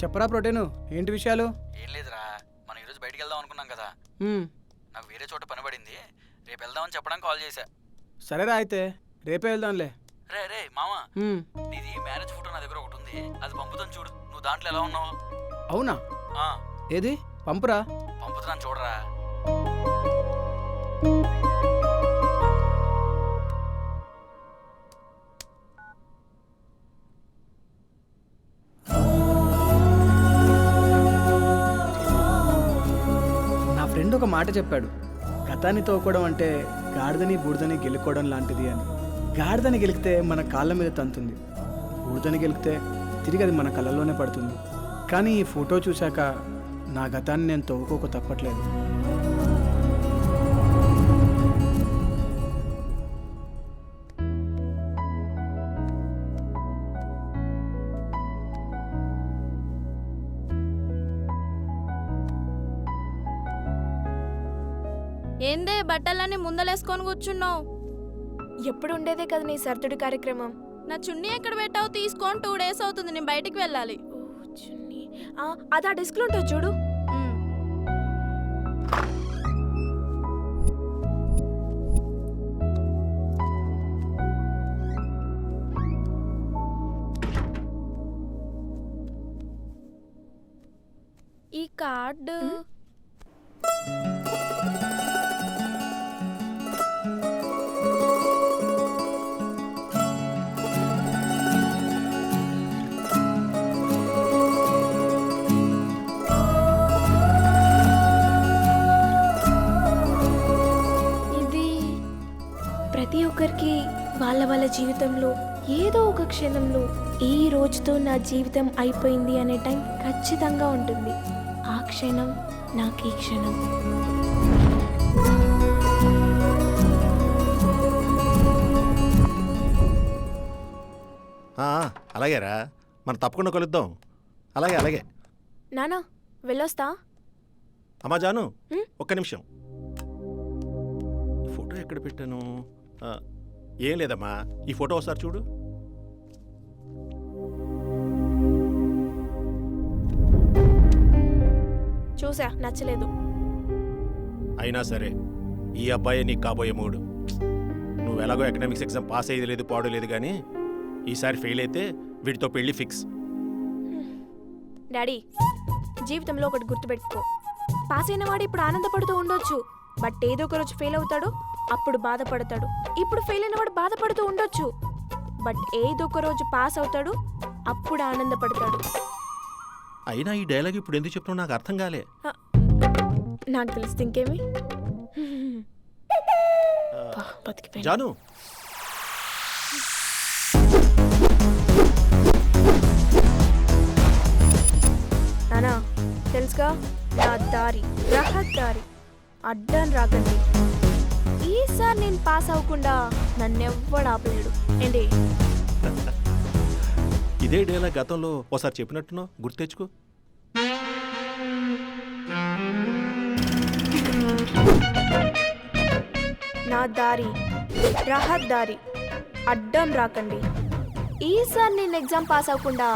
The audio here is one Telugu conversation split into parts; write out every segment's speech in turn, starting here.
చెప్పరా ప్రోటీను, ఏంటి విషయాలు? ఏం లేదురా, మనం ఈరోజు బయటికి వెళ్దాం అనుకున్నాం కదా. నాకు వేరే చోట పని పడింది, రేపు వెళ్దామని చెప్పడానికి కాల్ చేశా. సరేరా, అయితే రేపే వెళ్దాంలే. రే మామ, నీది మ్యారేజ్ ఫోటో నా దగ్గర ఒకటి ఉంది, అది పంపుతాను చూడు. నువ్వు దాంట్లో ఎలా ఉన్నావు? అవునా? ఏది పంపురా. పంపుతున్నాను చూడరా. నా ఫ్రెండ్ ఒక మాట చెప్పాడు, గతాన్ని తోకోవడం అంటే గాడిదని బూడిదని గెలుకోవడం లాంటిది అని. గాడిదని గెలికితే మన కాళ్ళ మీద తంతుంది, బూడిదని గెలికితే తిరిగి అది మన కళ్ళల్లోనే పడుతుంది. కానీ ఈ ఫోటో చూశాక నా గతాన్ని నేను తవ్వుకోక తప్పట్లేదు. ఏందే బట్టలన్నీ ముందలేసుకొని కూర్చున్నావు? ఎప్పుడు ఉండేదే కదా నీ సర్దుడి కార్యక్రమం. నా చున్నీ ఎక్కడ పెట్టావు? తీసుకొని 2 days అవుతుంది, నేను బయటికి వెళ్ళాలి. అది ఆ డెస్క్లో ఉంటుంది చూడు. ఈ కార్డు ప్రతి ఒక్కరికి వాళ్ళ జీవితంలో ఏదో ఒక క్షణంలో ఈ రోజుతో నా జీవితం అయిపోయింది అనే టైం ఖచ్చితంగా ఉంటుంది. ఆ క్షణం నాకు ఈ క్షణం. అలాగేరా, మనం తప్పకుండా కలుద్దాం. అలాగే నానా వెళ్ళొస్తా. అమ్మా జాను, ఒక్క నిమిషం. ఈ ఫోటో ఎక్కడ పెట్టాను? ఏం లేదమ్మా, ఈ ఫోటో ఒకసారి చూడు. చూసా, నచ్చలేదు. అయినా సరే ఈ అబ్బాయి నీకు కాబోయే మూడు. నువ్వు ఎలాగో ఎకనామిక్స్ ఎగ్జామ్ పాస్ అయ్యేది లేదు, పాడు లేదు, కానీ ఈసారి ఫెయిల్ అయితే వీటితో పెళ్లి ఫిక్స్. డాడీ, జీవితంలో ఒకటి గుర్తుపెట్టుకో, పాస్ అయిన వాడు ఇప్పుడు ఆనందపడుతూ ఉండొచ్చు, బట్ ఏదో ఒక రోజు ఫెయిల్ అవుతాడు, అప్పుడు బాధపడతాడు. ఇప్పుడు ఫెయిల్ అయిన వాడు బాధపడుతూ ఉండొచ్చు, బట్ ఏదో ఒక రోజు పాస్ అవుతాడు, అప్పుడు ఆనందపడతాడు. అయినా ఈ డైలాగ్ ఇప్పుడు ఎందుకు చెప్తున్నావు నాకు అర్థం కాలే. నాకు తెలిస్తే ఇంకేమి. జాను, నానా తెలుసుగా, నా దారి రహదారి, అడ్డం రాకండి. ఈసారి నేను పాస్ అవ్వకుండా నన్నెవ్వడు ఆపలేడు. ఏంటి? ఇదే డైలాగ్ గతంలో ఒకసారి చెప్పినట్టున్నావు, గుర్తు తెచ్చుకో. నా దారి రహదారి, అడ్డం రాకండి. ఈసారి నేను ఎగ్జామ్ పాస్ అవ్వకుండా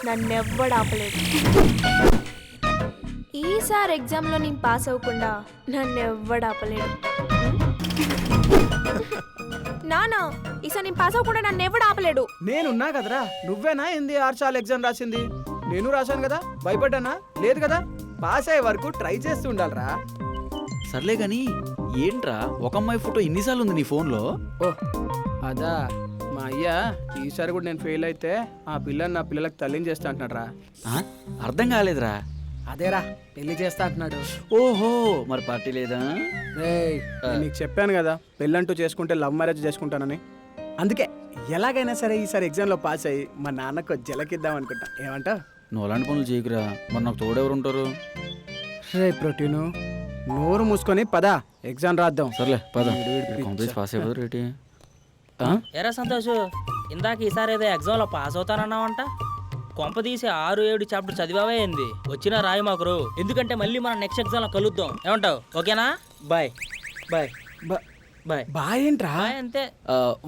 నన్నెవ్వడు ఆపలేడు. ఈసారి ఎగ్జామ్లో నేను పాస్ అవ్వకుండా నన్నెవ్వడు ఆపలేడు. నానా, ఈసారి నేను పాస్ అవ్వకుండా నన్నెవ్వడు ఆపలేడు. నేనున్నా కదరా, నువ్వేనా ఏంది 6 సార్లు ఎగ్జామ్ రాసింది? నేను రాశాను కదా, భయపడ్డానా? లేదు కదా. పాస్ అయ్యే వరకు ట్రై చేస్తూ ఉండాలిరా. సర్లే గాని ఏంట్రా ఒక అమ్మాయి ఫోటో ఎన్నిసార్లు ఉంది నీ ఫోన్లో? ఓ అదా, మా అయ్యా ఈసారి కూడా నేను ఫెయిల్ అయితే ఆ పిల్లని నా పిల్లలకు తల్లిని చేస్తా అంటున్నాడు రా. అర్థం కాలేదురా. అదేరా, పెళ్లి చేస్తా అంటున్నాడు. ఓహో, మరి పార్టీ లేదా? నీకు చెప్పాను కదా, పెళ్ళంటూ చేసుకుంటే లవ్ మ్యారేజ్ చేసుకుంటానని. అందుకే ఎలాగైనా సరే ఈసారి ఎగ్జామ్లో పాస్ అయ్యి మా నాన్నకు జలకిద్దాం అనుకుంటా. ఏమంటా? నువ్వు అలాంటి పనులు చేయకురా, మరి నాకు తోడెవరు ఉంటారు? రే ప్రోటీను, నోరు మూసుకొని పద, ఎగ్జామ్ రాద్దాం. సర్లే పద, పాస్ అయిపోదు రేటి. ఎరా సంతోష్, ఇందాక ఈసారి ఏదో ఎగ్జామ్లో పాస్ అవుతానన్నావంట. కొంప తీసి 6-7 చాప్టర్ చదివావే ఏంది? వచ్చినా రాయి మాకురు, ఎందుకంటే మళ్ళీ మనం నెక్స్ట్ ఎగ్జామ్లో కలుద్దాం. ఏమంటావు? ఓకేనా? Bye bye bye. బాయ్ ఏంట్రా? బాయ్ అంతే.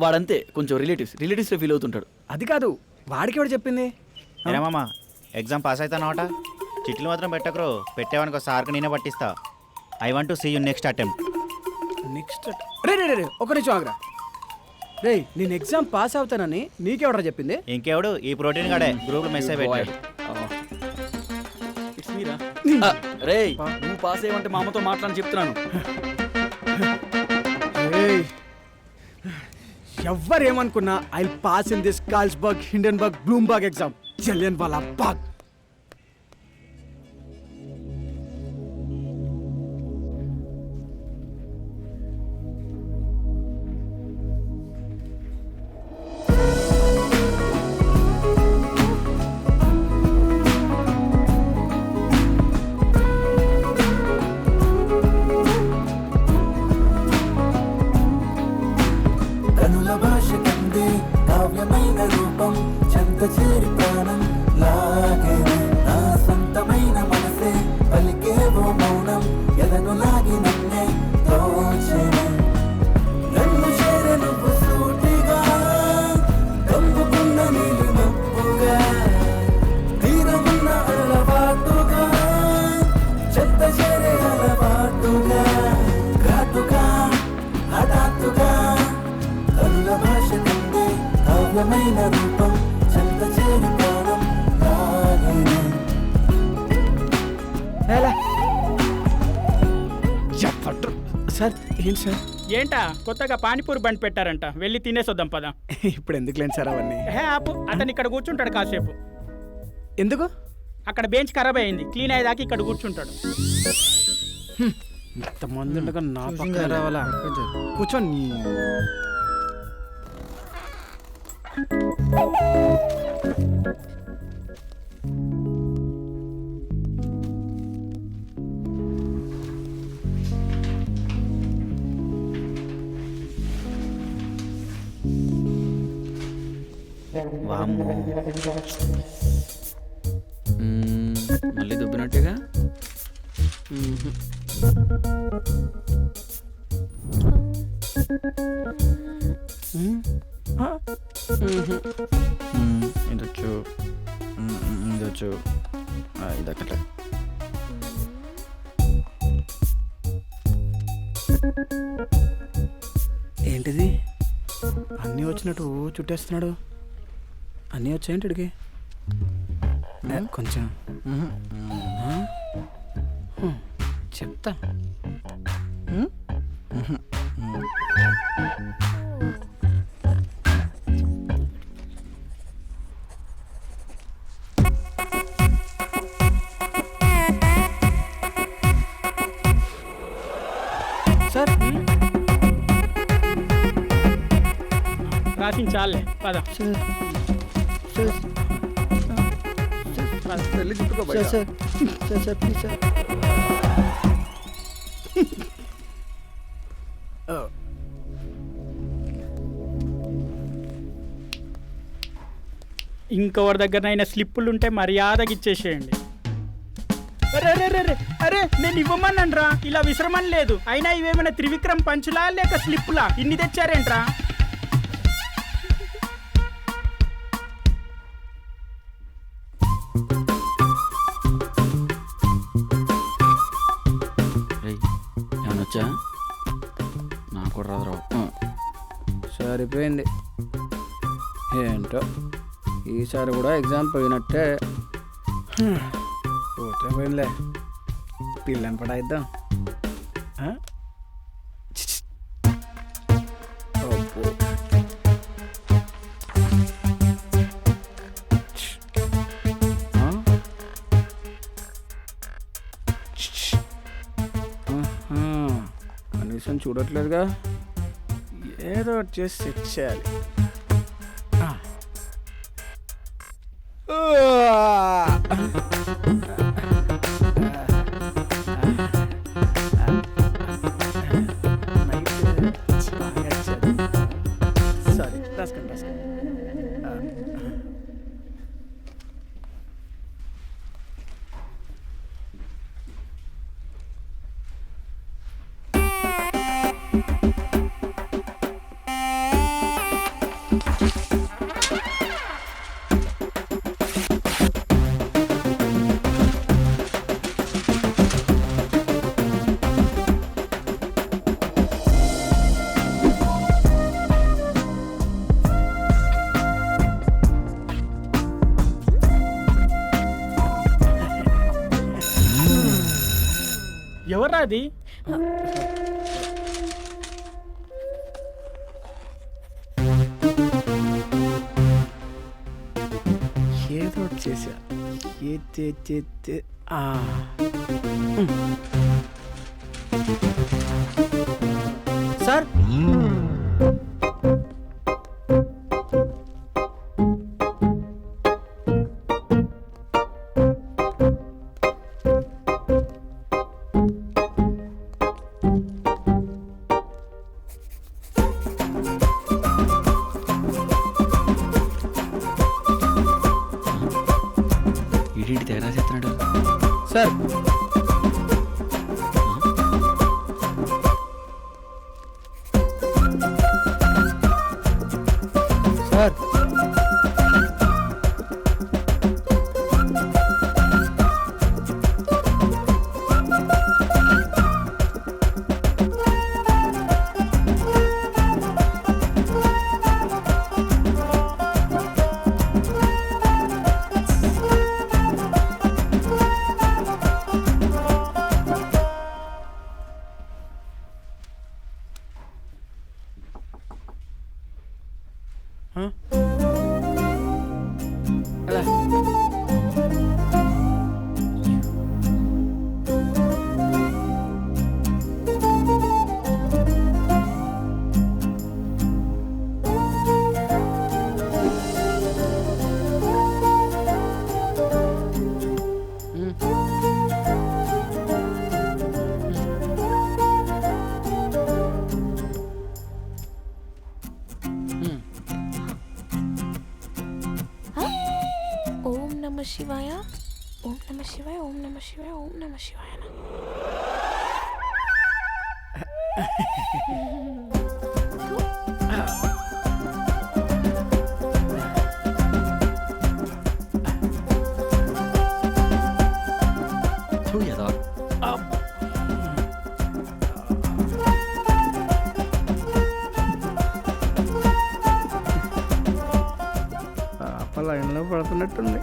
వాడంతే, కొంచెం రిలేటివ్స్ ఫీల్ అవుతుంటాడు. అది కాదు, వాడికి ఎవడు చెప్పింది? మామ ఎగ్జామ్ పాస్ అవుతానమాట చిట్లు మాత్రం పెట్టకరు పెట్టేవానికి సార్కి నేనే పట్టిస్తా. I want to see you next attempt. Next రే ఒక నిమిషం ఆగరా. రే నేను ఎగ్జామ్ పాస్ అవుతానని నీకెవడరా చెప్పింది? ఇంకెవడు ఈ ప్రోటీన్ గాడే గ్రూప్లో మెసేజ్ పెట్టాడు. రే నువ్వు పాస్ అయ్యమంటే మా అమ్మతో మాట్లాడని చెప్తున్నాను. ఎవ్వరేమనుకున్నా I pass in this Carlsberg Hindenburg Bloomberg exam. Jallianwala Bagh. కనుల భాష కందే కావ్యమైన రూపం చెంత చేరి ప్రాణం లాగేనే నా సొంతమైన మనసే పలికేవో మౌనం ఎదను లాగి నన్నే తోచేనే నన్ను చేర నువ్వు సూటిగా కమ్ముకున్న నీలి మబ్బుగా తీరమున్న అలవాటుగా చెత్త చేరే అలవాటుగా ఘాటుగా హఠాత్తుగా కనుల భాష కందే కావ్యమైన రూపం చెంత చేరి ప్రాణం లాగేనే. సార్ ఏంటి సార్? ఏంటా కొత్తగా పానీపూరి బండి పెట్టారంట, వెళ్ళి తినేసొద్దాం పదా. ఇప్పుడు ఎందుకు లేని సార్ అవన్నీ? హే ఆపు, అతను ఇక్కడ కూర్చుంటాడు కాసేపు. ఎందుకు? అక్కడ బెంచ్ ఖరాబ్ అయింది, క్లీన్ అయ్యేదాకా ఇక్కడ కూర్చుంటాడు. ఇంతమంది ఉండగా నా పక్కన రావాలా? కూర్చోని. వామ్మో. మళ్ళీ దుబ్బినట్టుగా. ఇదొచ్చు ఇదొచ్చు ఇదొక్కటే. ఏంటిది? అన్నీ వచ్చినట్టు చుట్టేస్తున్నాడు. అన్నీ వచ్చాయంటి ఇడికి కొంచెం. చెప్తా. సార్ రాసించాలే పద. ఇంకెవరి దగ్గరనైనా స్లిప్పులు ఉంటే మర్యాదగా ఇచ్చేసేయండి. అరే అరే అరే అరే నేను ఇవ్వమన్నాను రా, ఇలా విసరమని లేదు. అయినా ఇవేమైనా త్రివిక్రమ్ పంచులా లేక స్లిప్పులా? ఇన్ని తెచ్చారేంట్రా? ఏమనొచ్చా? నాకు కూడా రాదు. సరిపోయింది. ఏంటో ఈసారి కూడా ఎగ్జామ్ పోయినట్టే. పోతే పోయిందిలే, పిల్లని పడాయిద్దాం. కనీసం చూడట్లేదుగా, ఏదో ఒకటి చేసి సెట్ చేయాలి. సారీ, రాసుకోండి రాసుకోండి. ఏంట్రా అది? ఏదో చేసా సార్ ఈడేంటి తేడా చేస్తున్నాడు? సార్ సార్ అలా ఓం నమ శివాయ, ఓం నమ శివాయ, ఓం నమ శివాయ, ఓం నమ శివాయ. ఎదో లైన్లో పడుతున్నట్టుంది.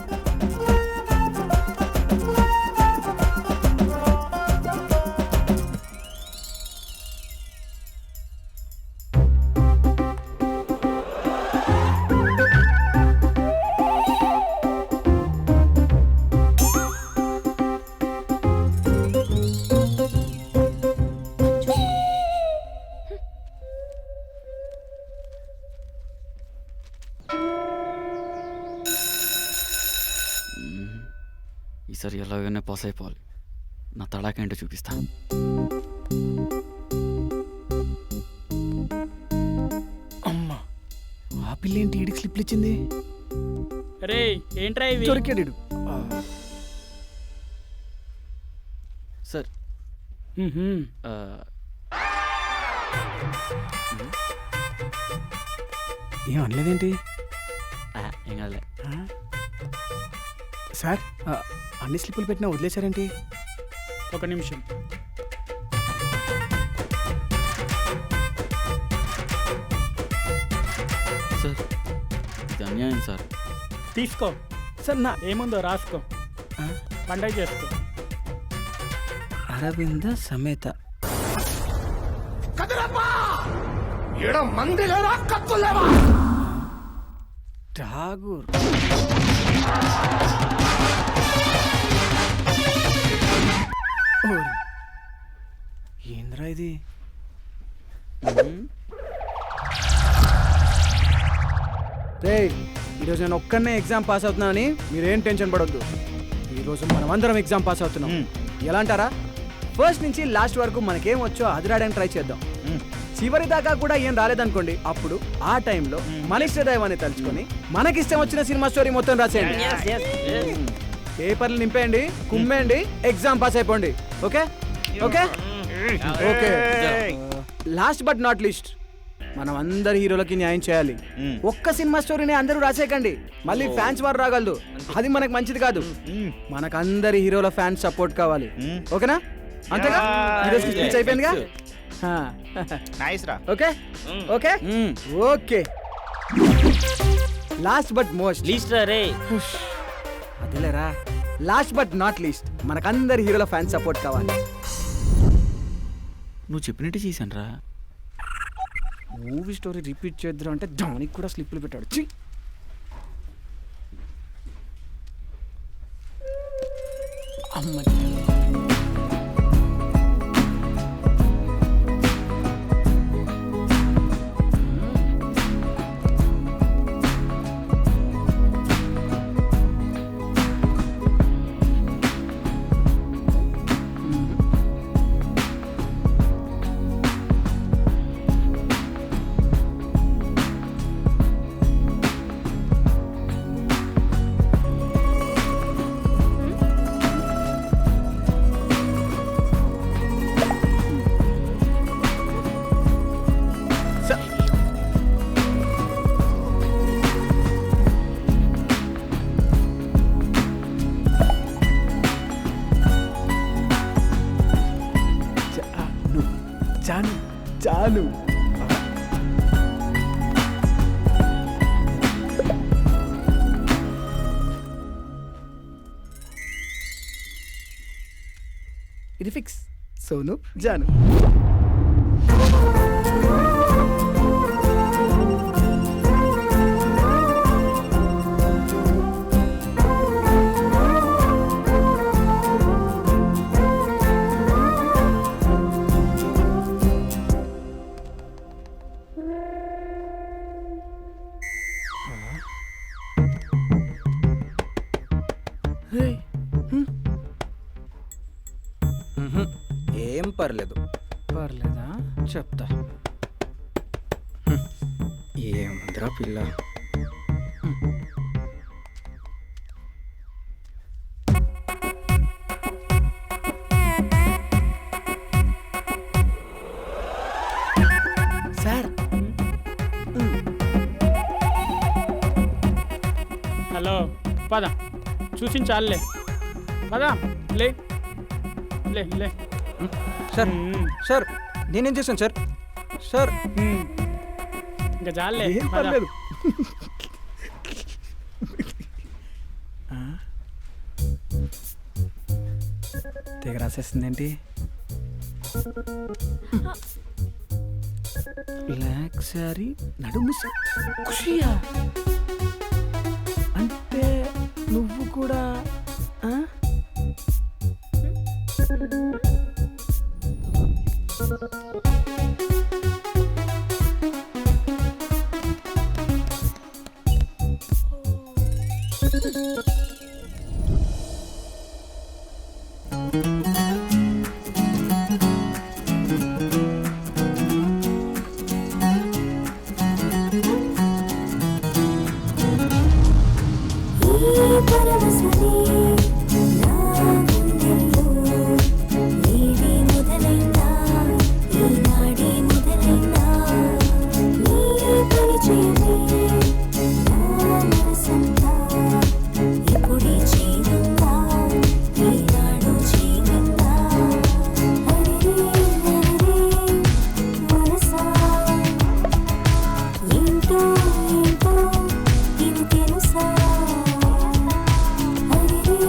ఈసారి ఎలాగైనా పాస్ అయిపోవాలి. నా తడాకేంటో చూపిస్తా. అమ్మా, ఆ పిల్ల ఏంటి ఈడికి స్లిప్లు ఇచ్చింది? రే ఏంట్రా ఇవి? దొరికాడు. సార్ ఏం అనలేదేంటి ఏం కాదులే. సార్ అన్ని స్లిప్పులు పెట్టినా వదిలేశారేంటి? ఒక నిమిషం. సార్ ఇది అన్యాయం సార్. తీసుకో సార్ నా ఏముందో రాసుకో, పండగ చేసుకో. అరవింద సమేత ఠాగూర్. ఏంద్రా ఇది? రేయ్, ఈరోజు నేను ఒక్కనే ఎగ్జామ్ పాస్ అవుతున్నానని మీరేం టెన్షన్ పడొద్దు. ఈరోజు మనం అందరం ఎగ్జామ్ పాస్ అవుతున్నాం. ఎలా అంటారా? ఫస్ట్ నుంచి లాస్ట్ వరకు మనకేం వచ్చో అది రాయడానికి ట్రై చేద్దాం. చివరి దాకా కూడా ఏం రాలేదనుకోండి, అప్పుడు ఆ టైంలో మన ఇష్టదైవాన్ని తలుచుకొని మనకిష్టం వచ్చిన సినిమా స్టోరీ మొత్తం రాసేయండి. పేపర్లు నింపేయండి, కుమ్మేయండి, ఎగ్జామ్ పాస్ అయిపోండి. Okay okay okay. Last but not least, మనం అందరి హీరోలకి న్యాయం చేయాలి. ఒక్క సినిమా స్టోరీని అందరూ రాసేయకండి, మళ్ళీ ఫ్యాన్స్ వారు రాగలదు. అది మనకు మంచిది కాదు. మనకు అందరి హీరోల ఫ్యాన్స్ సపోర్ట్ కావాలి. ఓకేనా? అంతేగా? ఈరోజు స్పీచ్ అయిపోయిందిగా. నైస్ రా. Okay okay okay. Last but most least రే. అదేలేరా, లాస్ట్ బట్ నాట్ లీస్ట్, మనకందరి హీరోల ఫ్యాన్స్ సపోర్ట్ కావాలి. నువ్వు చెప్పినట్టే చేశాను రా. మూవీ స్టోరీ రిపీట్ చేద్దాం అంటే దానికి కూడా స్లిప్పులు పెట్టాడు. ఛీ! అమ్మ చాలు చాలు. ఇది ఫిక్స్. సోను జాను. ఏం పర్లేదు. పర్లేదా? చెప్తా. ఏముందిరా పిల్ల. సార్ హలో పద చూసించాలే. పద లే లే లే. సార్ సార్ నేనేం చేశాను సార్? సార్ ఇంకా చాలే. ఏం పర్లేదు. తెగ రాసేస్తుందేంటి? బ్లాక్ శారీ నడుము ఖుషియా అంటే నువ్వు కూడా ఆ? ఏంటో ఇది తెలుసా? అరే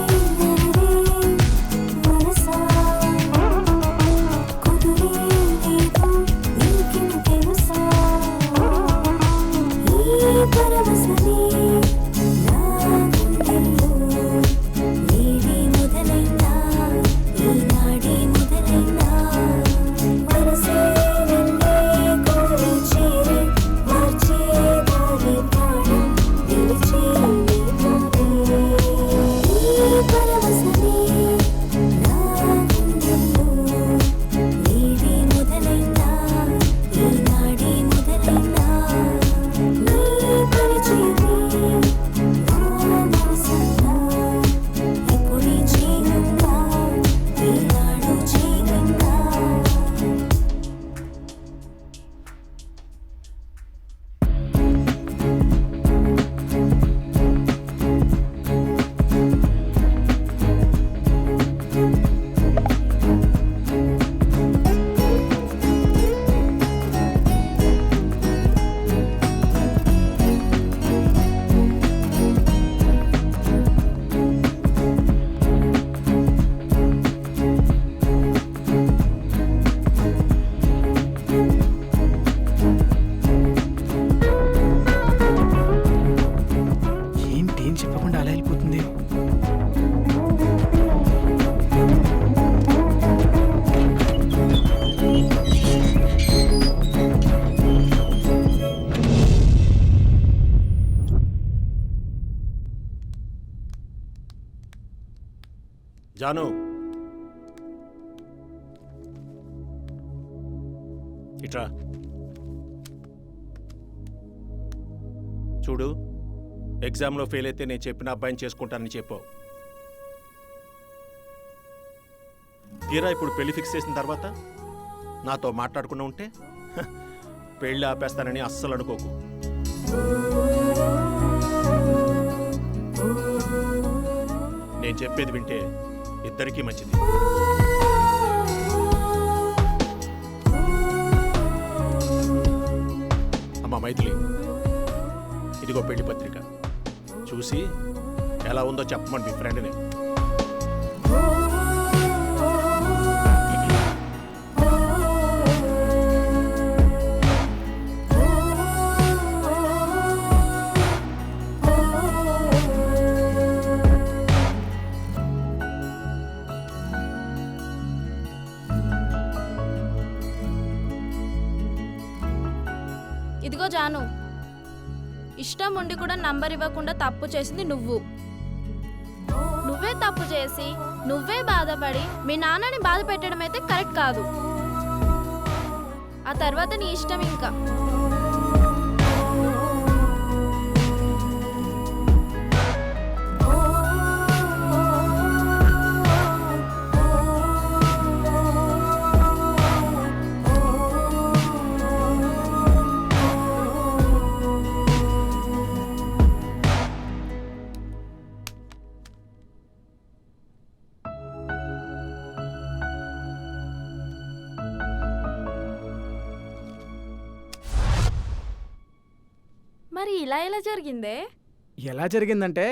జాను ఇట్రా. చూడు, ఎగ్జామ్లో ఫెయిల్ అయితే నేను చెప్పిన అబ్బాయిని చేసుకుంటానని చెప్పావు. తీరా ఇప్పుడు పెళ్లి ఫిక్స్ చేసిన తర్వాత నాతో మాట్లాడకుండా ఉంటే పెళ్ళి ఆపేస్తానని అస్సలు అనుకోకు. నేను చెప్పేది వింటే ఇద్దరికీ మంచిది. అమ్మా మైథిలి, ఇదిగో పెళ్లి పత్రిక. చూసి ఎలా ఉందో చెప్పమని మీ ఫ్రెండ్ని. ఇదిగో జాను, ఇష్టం ఉండి కూడా నంబర్ ఇవ్వకుండా తప్పు చేసింది నువ్వు. నువ్వే తప్పు చేసి నువ్వే బాధపడి మీ నాన్నని బాధ పెట్టడం అయితే కరెక్ట్ కాదు. ఆ తర్వాత నీ ఇష్టం ఇంకా. మరి ఇలా ఎలా జరిగిందే? ఎలా జరిగిందంటే,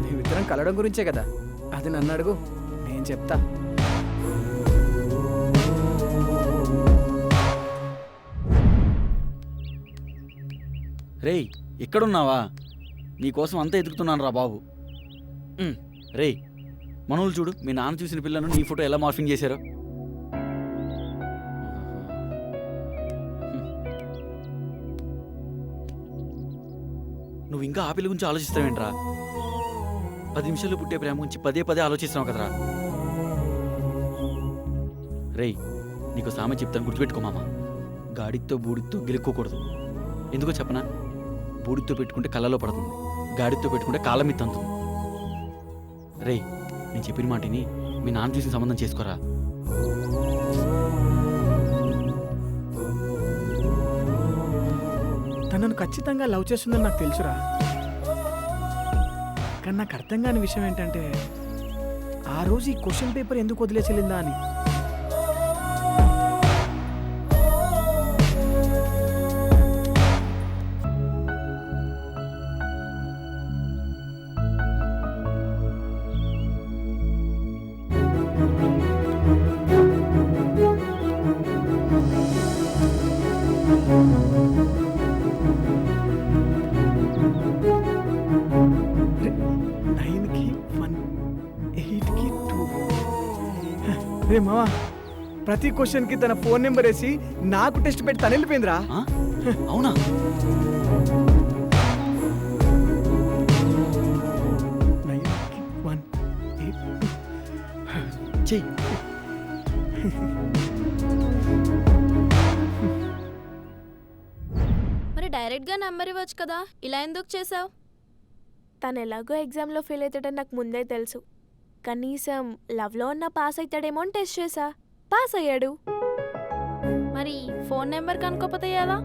మేమిద్దరం కలవడం గురించే కదా. అది నన్ను అడుగు, నేను చెప్తా. రేయ్, ఇక్కడున్నావా? నీకోసం అంతా ఎదుగుతున్నాను రా బాబు. రేయ్, మనోళ్ళు చూడు, మీ నాన్న చూసిన పిల్లను నీ ఫోటో ఎలా మార్ఫింగ్ చేశారో. నువ్వు ఇంకా ఆ పిల్ల గురించి ఆలోచిస్తావేంట్రా? 10 నిమిషాలు పుట్టే ప్రేమ గురించి పదే పదే ఆలోచిస్తున్నావు కదరా. రేయ్, నీకు సామెత చెప్తాను, గుర్తుపెట్టుకో మామ. గాడితో బూడితో గెలుక్కోకూడదు. ఎందుకో చెప్పనా? బూడితో పెట్టుకుంటే కళ్ళలో పడుతుంది, గాడితో పెట్టుకుంటే కాళ్ళ మీద తంతుంది. రేయ్, నేను చెప్పిన మాటిని మీ నాన్న చూసిన సంబంధం చేసుకోరా. తనను ఖచ్చితంగా లవ్ చేస్తుందని నాకు తెలుసురా. కానీ నాకు అర్థం కాని విషయం ఏంటంటే, ఆ రోజు ఈ క్వశ్చన్ పేపర్ ఎందుకు వదిలేసిలిందా అని. రే మావా, ప్రతి క్వశ్చన్కి తన ఫోన్ నెంబర్ వేసి నాకు టెస్ట్ పెట్టి తను వెళ్ళిపోయిందిరా. అవునా? చెయ్యి. మరి డైరెక్ట్గా నంబర్ ఇవ్వచ్చు కదా, ఇలా ఎందుకు చేసావు? తను ఎలాగో ఎగ్జామ్లో ఫెయిల్ అవుతాడని నాకు ముందే తెలుసు. కనీసం లవ్లో ఉన్న పాస్ అవుతాడేమో అని టెస్ట్ చేసా, పాస్ అయ్యాడు. మరి ఫోన్ నెంబర్ కనుక్కోపోతే ఎలా?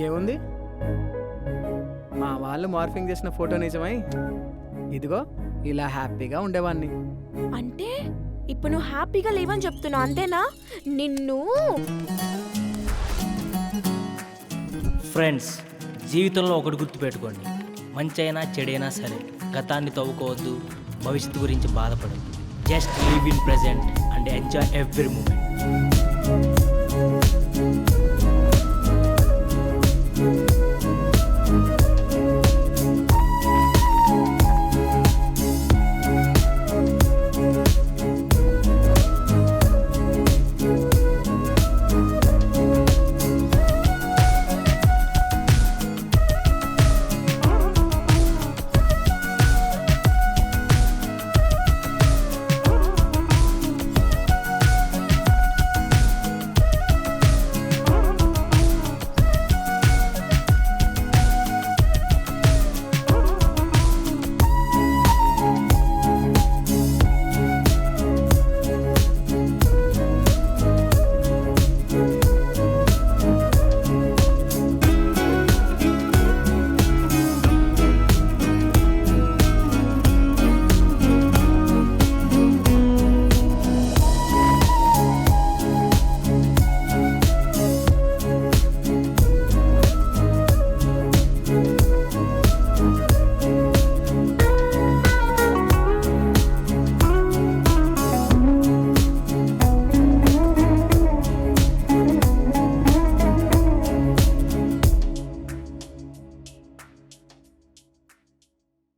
ఏముంది, మా వాళ్ళు మార్ఫింగ్ చేసిన ఫోటో నిజమై ఇదిగో ఇలా హ్యాపీగా ఉండేవాడిని. అంటే ఇప్పుడు నువ్వు హ్యాపీగా లేవని చెప్తున్నావు అంతేనా? నిన్ను ఫ్రెండ్స్, జీవితంలో ఒకటి గుర్తుపెట్టుకోండి, మంచి అయినా చెడైనా సరే గతాన్ని తవ్వుకోవద్దు, భవిష్యత్తు గురించి బాధపడద్దు. Just live in present and enjoy every moment.